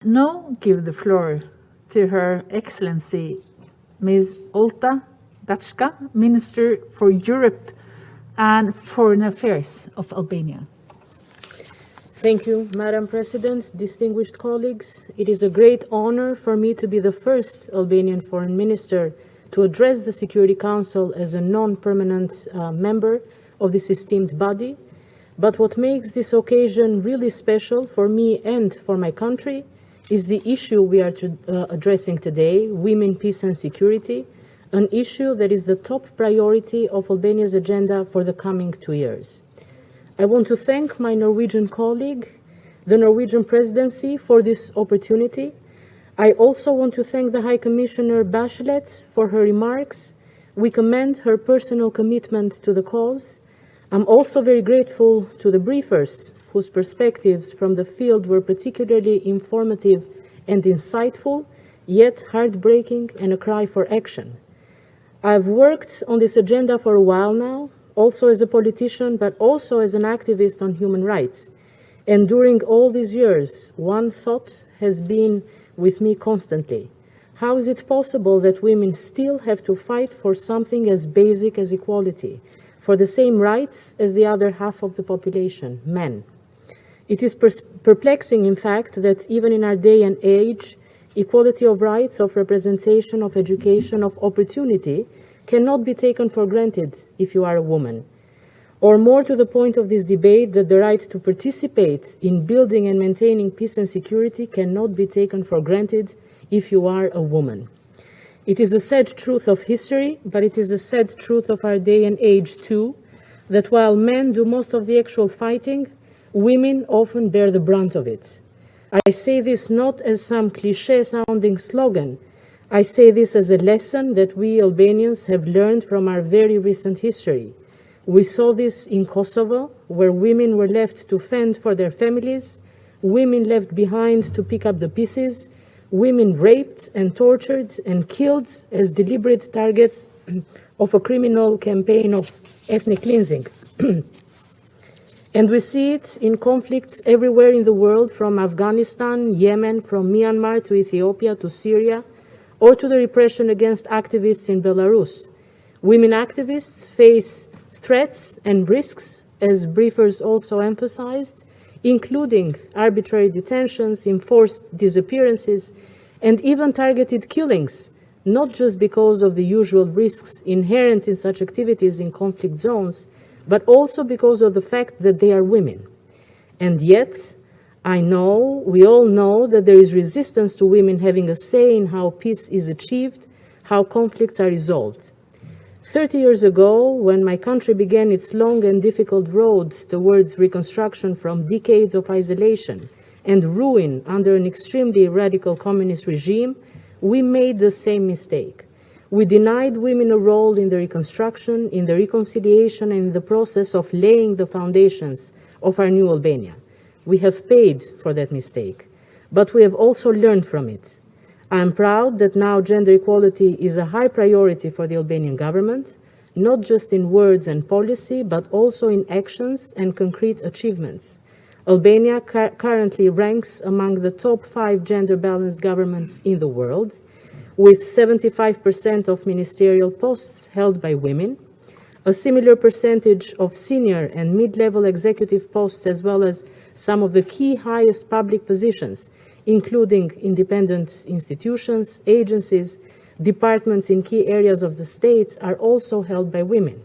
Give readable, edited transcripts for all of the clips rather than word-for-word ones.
Now give the floor to Her Excellency Ms. Olta Xhaçka, Minister for Europe and Foreign Affairs of Albania. Thank you, Madam President, distinguished colleagues. It is a great honor for me to be the first Albanian Foreign Minister to address the Security Council as a non-permanent member of this esteemed body. But what makes this occasion really special for me and for my country is the issue we are addressing today, women, peace and security, an issue that is the top priority of Albania's agenda for the coming 2 years. I want to thank my Norwegian colleague, the Norwegian presidency, for this opportunity. I also want to thank the High Commissioner Bachelet for her remarks. We commend her personal commitment to the cause. I'm also very grateful to the briefers, whose perspectives from the field were particularly informative and insightful, yet heartbreaking and a cry for action. I've worked on this agenda for a while now, also as a politician, but also as an activist on human rights. And during all these years, one thought has been with me constantly. How is it possible that women still have to fight for something as basic as equality, for the same rights as the other half of the population, men? It is perplexing, in fact, that even in our day and age, equality of rights, of representation, of education, of opportunity cannot be taken for granted if you are a woman. Or more to the point of this debate, that the right to participate in building and maintaining peace and security cannot be taken for granted if you are a woman. It is a sad truth of history, but it is a sad truth of our day and age too, that while men do most of the actual fighting, women often bear the brunt of it. I say this not as some cliché-sounding slogan. I say this as a lesson that we Albanians have learned from our very recent history. We saw this in Kosovo, where women were left to fend for their families, women left behind to pick up the pieces, women raped and tortured and killed as deliberate targets of a criminal campaign of ethnic cleansing. And we see it in conflicts everywhere in the world, from Afghanistan, Yemen, from Myanmar to Ethiopia to Syria, or to the repression against activists in Belarus. Women activists face threats and risks, as briefers also emphasized, including arbitrary detentions, enforced disappearances, and even targeted killings, not just because of the usual risks inherent in such activities in conflict zones, but also because of the fact that they are women. And yet, we all know that there is resistance to women having a say in how peace is achieved, how conflicts are resolved. 30 years ago, when my country began its long and difficult road towards reconstruction from decades of isolation and ruin under an extremely radical communist regime, we made the same mistake. We denied women a role in the reconstruction, in the reconciliation, and in the process of laying the foundations of our new Albania. We have paid for that mistake, but we have also learned from it. I am proud that now gender equality is a high priority for the Albanian government, not just in words and policy, but also in actions and concrete achievements. Albania currently ranks among the top 5 gender-balanced governments in the world, with 75% of ministerial posts held by women, a similar percentage of senior and mid-level executive posts, as well as some of the key highest public positions, including independent institutions, agencies, departments in key areas of the state, are also held by women.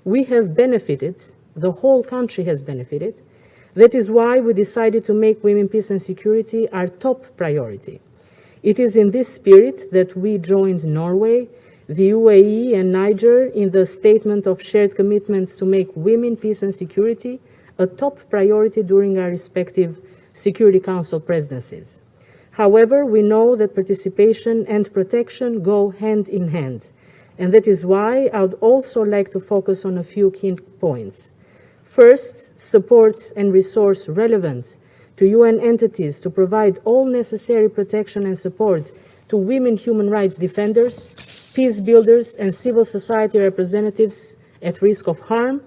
We have benefited, the whole country has benefited. That is why we decided to make women, peace and security our top priority. It is in this spirit that we joined Norway, the UAE and Niger in the statement of shared commitments to make women, peace and security a top priority during our respective Security Council presidencies. However, we know that participation and protection go hand in hand, and that is why I would also like to focus on a few key points. First, support and resource relevant to UN entities to provide all necessary protection and support to women human rights defenders, peace builders, and civil society representatives at risk of harm,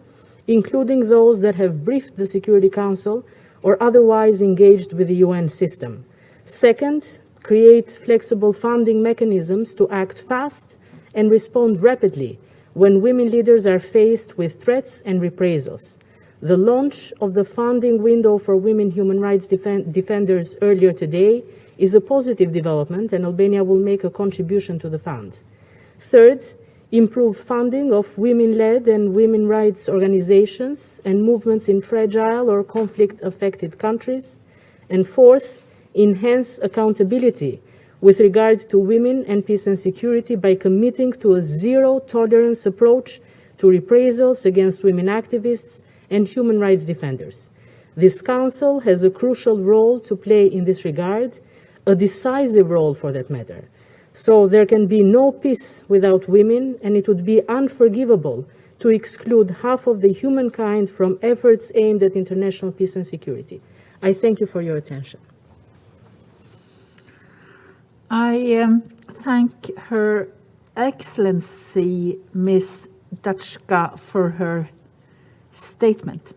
including those that have briefed the Security Council or otherwise engaged with the UN system. Second, create flexible funding mechanisms to act fast and respond rapidly when women leaders are faced with threats and reprisals. The launch of the funding window for women human rights defenders earlier today is a positive development, and Albania will make a contribution to the fund. Third, improve funding of women-led and women rights organizations and movements in fragile or conflict-affected countries. And fourth, enhance accountability with regard to women and peace and security by committing to a zero-tolerance approach to reprisals against women activists and human rights defenders. This Council has a crucial role to play in this regard, a decisive role for that matter. So there can be no peace without women, and it would be unforgivable to exclude half of the humankind from efforts aimed at international peace and security. I thank you for your attention. I thank Her Excellency Ms. Xhaçka for her statement.